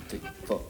2, 4.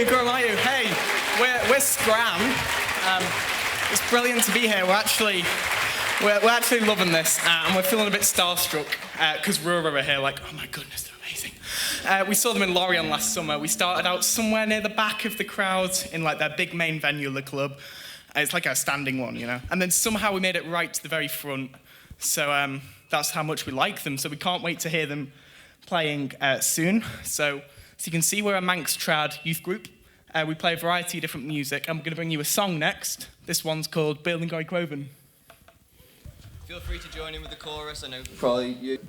Gurmayu. Hey, we're Scran. It's brilliant to be here. We're actually loving this, and we're feeling a bit starstruck because Rura are here. Like, oh my goodness, they're amazing. We saw them in Lorient last summer. We started out somewhere near the back of the crowd in like their big main venue, the club. It's like a standing one, you know. And then somehow we made it right to the very front. So that's how much we like them. So we can't wait to hear them playing soon. So you can see, we're a Manx trad youth group. We play a variety of different music, and we're going to bring you a song next. This one's called Building Goy Cloven. Feel free to join in with the chorus. I know probably you.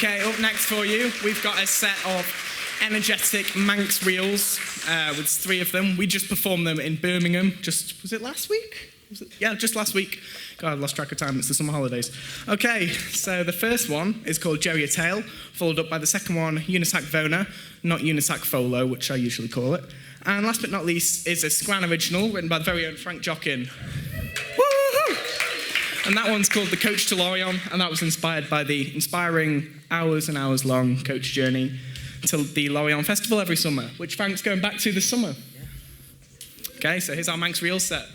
Okay, up next for you, we've got a set of energetic Manx reels with 3 of them. We just performed them in Birmingham, was it last week? Yeah, just last week. God, I've lost track of time, it's the summer holidays. Okay, so the first one is called Jerry a Tale, followed up by the second one, Unisac Vona, not Unisac Folo, which I usually call it. And last but not least is a Scran original, written by the very own Frank Jockin. Woo-hoo! And that one's called The Coach to Lorient, and that was inspired by the inspiring hours and hours long coach journey to the Lorient Festival every summer, which Frank's going back to this summer. Yeah. Okay, so here's our Manx reel set.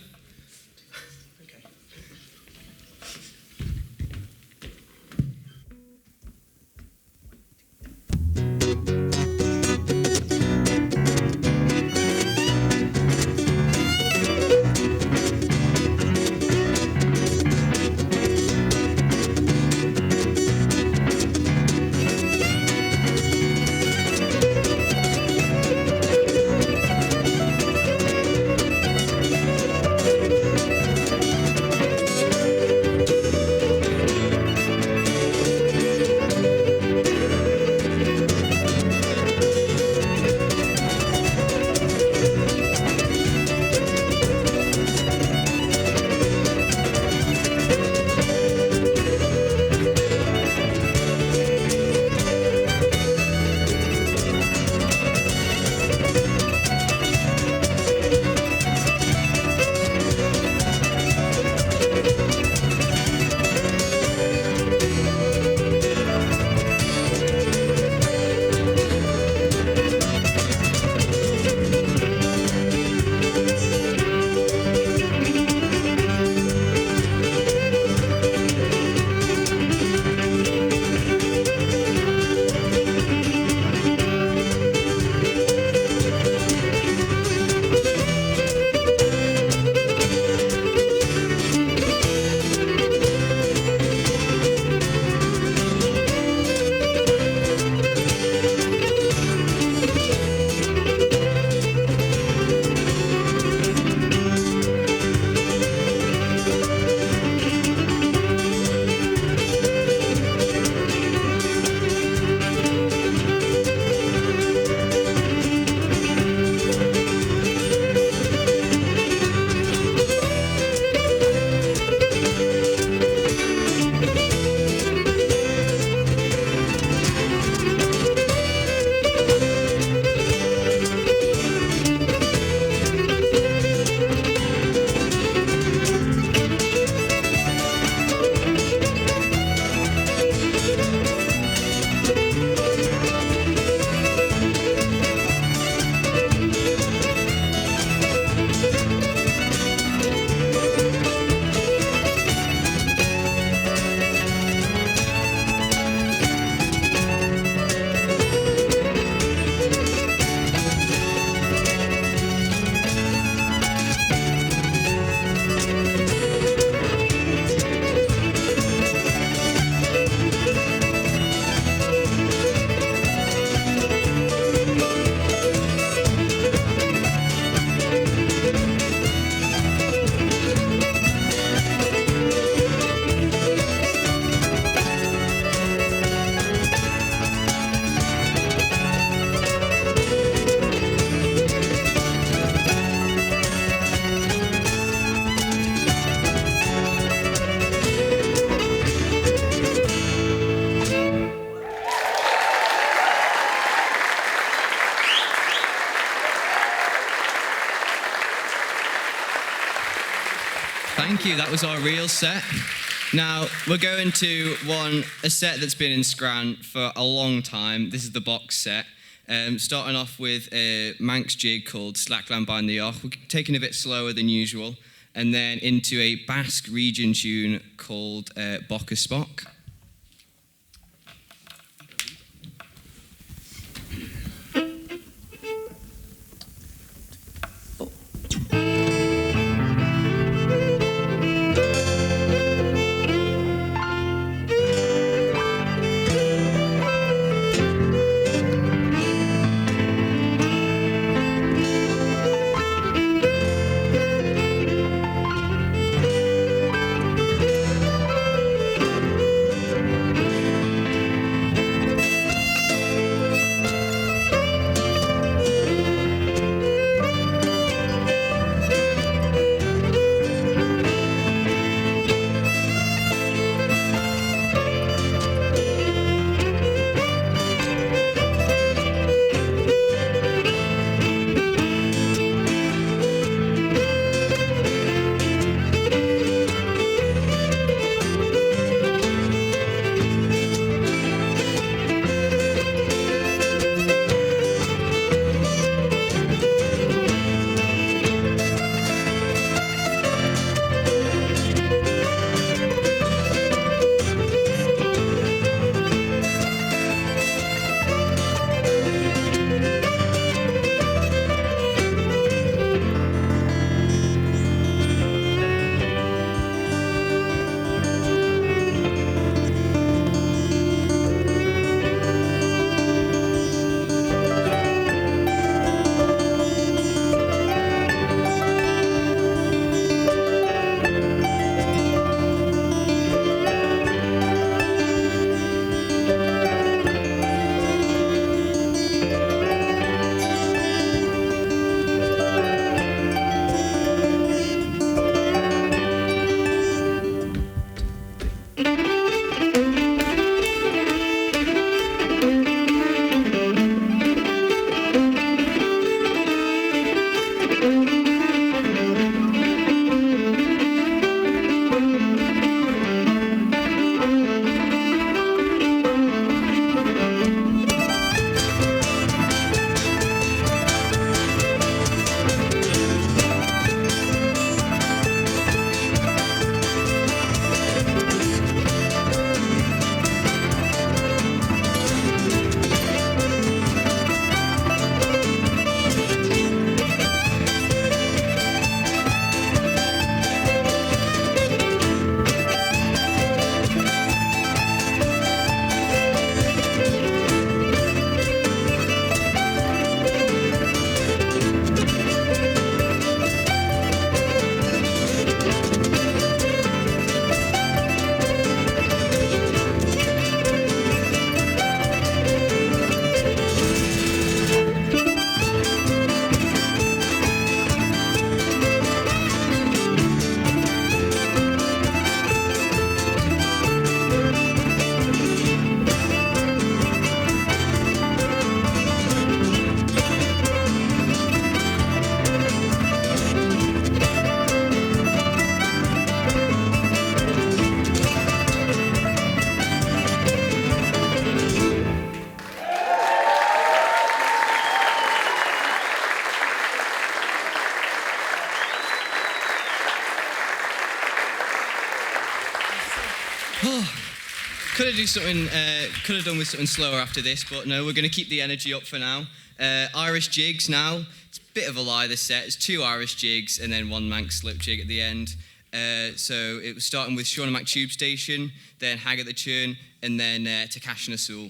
Thank you, that was our reel set. Now, we're going to a set that's been in Scran for a long time. This is the box set. Starting off with a Manx jig called Slackland by the We're taking it a bit slower than usual. And then into a Basque region tune called Boca Spock. Could have done with something slower after this, but no, we're going to keep the energy up for now. Irish jigs now. It's a bit of a lie, this set. It's 2 Irish jigs and then 1 Manx slip jig at the end. So it was starting with Chruinnaght Tube Station, then Hag at the Churn, and then to Cajon a Soul.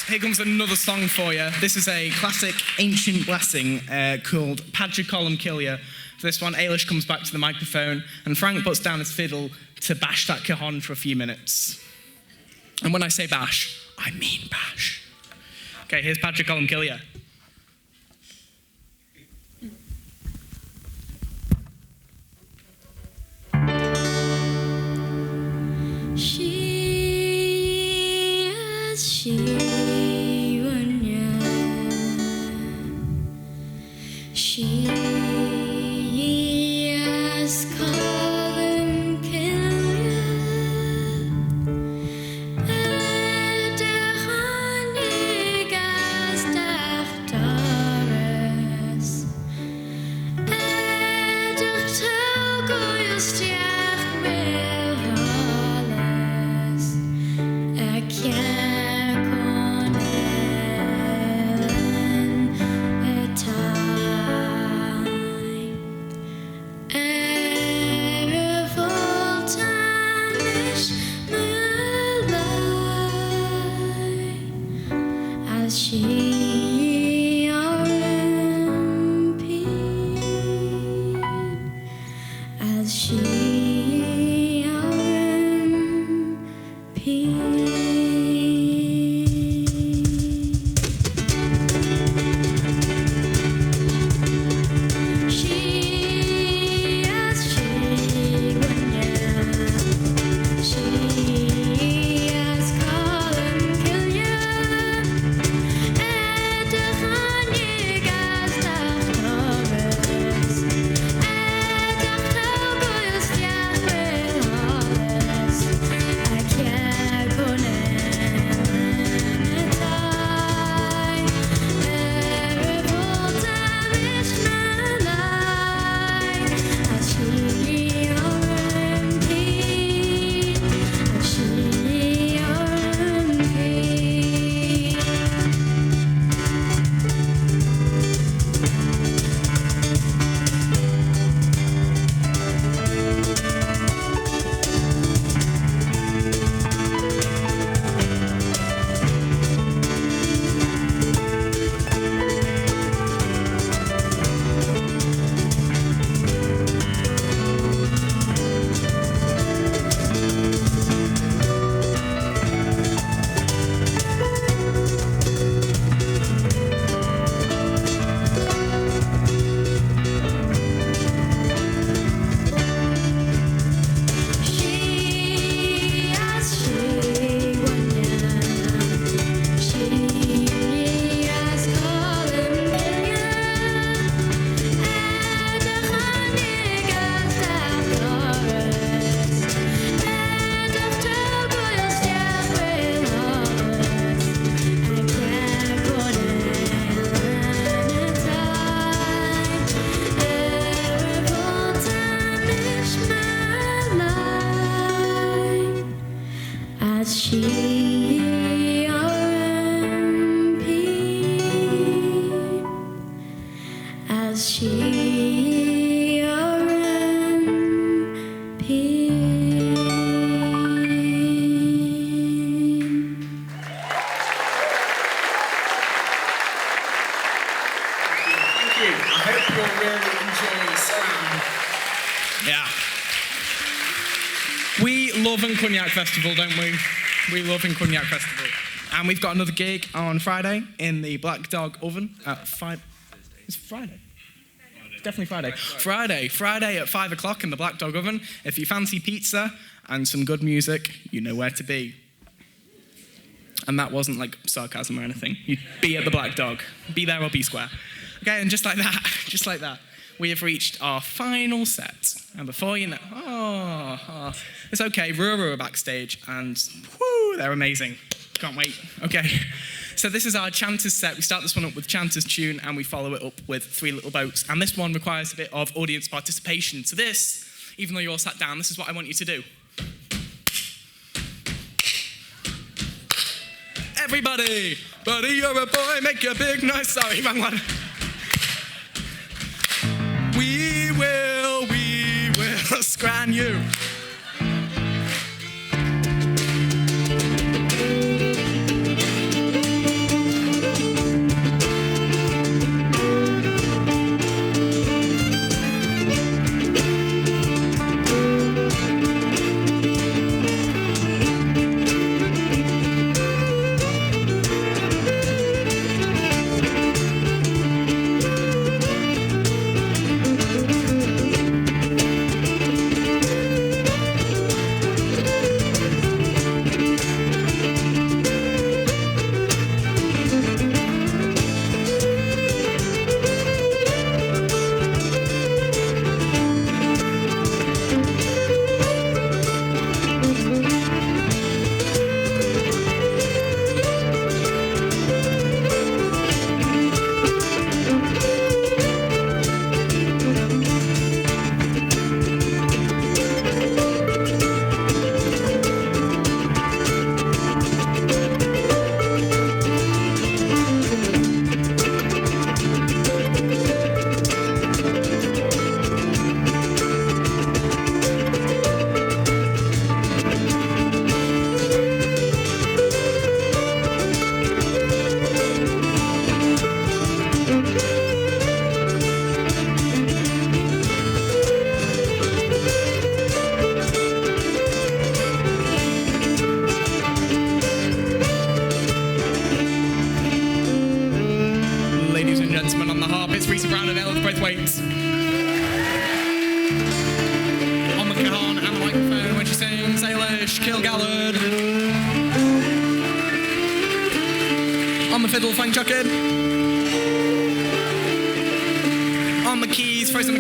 Here comes another song for you. This is a classic ancient blessing called Padre Colum Killia. For this one, Aalish comes back to the microphone, and Frank puts down his fiddle to bash that cajon for a few minutes. And when I say bash, I mean bash. Okay, here's Padre Colum Killia. Go as she RMP, as she RMP. Thank you. I hope you'll really enjoy Scran. Yeah. We love Yn Chruinnaght Festival, don't we? We love Yn Chruinnaght Festival. And we've got another gig on Friday in the Black Dog Oven at 5... It's Friday? It's definitely Friday. Friday at 5 o'clock in the Black Dog Oven. If you fancy pizza and some good music, you know where to be. And that wasn't like sarcasm or anything. You'd be at the Black Dog. Be there or be square. Okay, and just like that, we have reached our final set. And before you know, it's okay, Rura are backstage, and whoo, they're amazing. Can't wait. Okay, so this is our Chanters set. We start this one up with Chanters tune, and we follow it up with Three Little Boats. And this one requires a bit of audience participation. So this, even though you're all sat down, this is what I want you to do. Everybody, buddy, you're a boy, make a big noise. Sorry, wrong one. We will scran you. Resa and Alyth both weights. On the cajon and the microphone when she sings Aalish, Kilgallon. On the fiddle, Fang Chuckin. On the keys, Fraser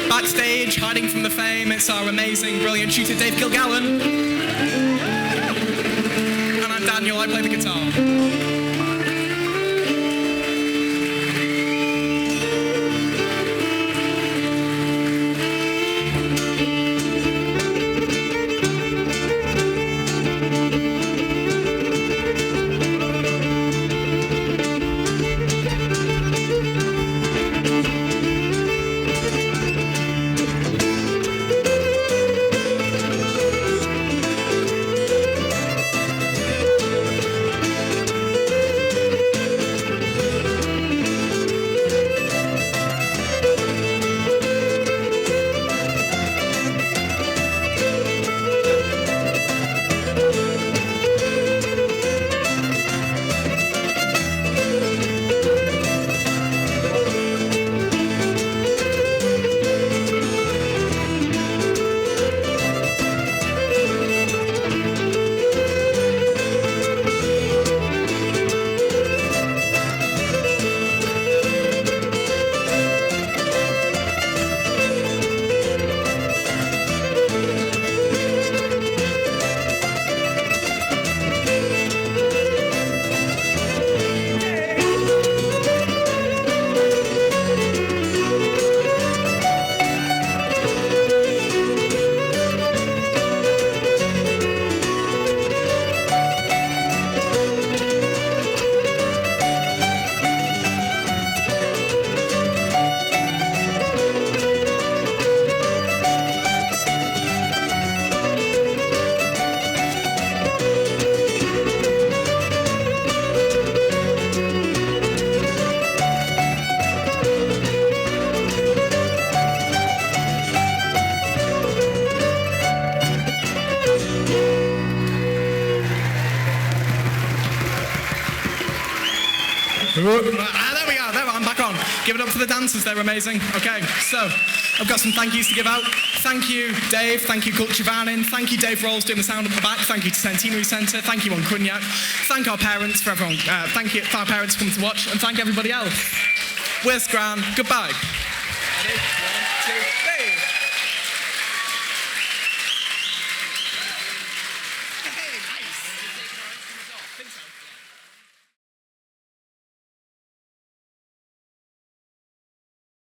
Backstage, hiding from the fame, it's our amazing, brilliant shooter, Dave Kilgallon. And I'm Daniel, I play the guitar. There we are. There, I'm back on. Give it up for the dancers. They're amazing. Okay, so I've got some thank yous to give out. Thank you, Dave. Thank you, Culture Vannin. Thank you, Dave Rolls, doing the sound up the back. Thank you to Centenary Centre. Thank you, Yn Chruinnaght. Thank our parents for everyone. Thank you for our parents coming to watch, and thank everybody else. We're Scran. Goodbye. Ready? 1, 2.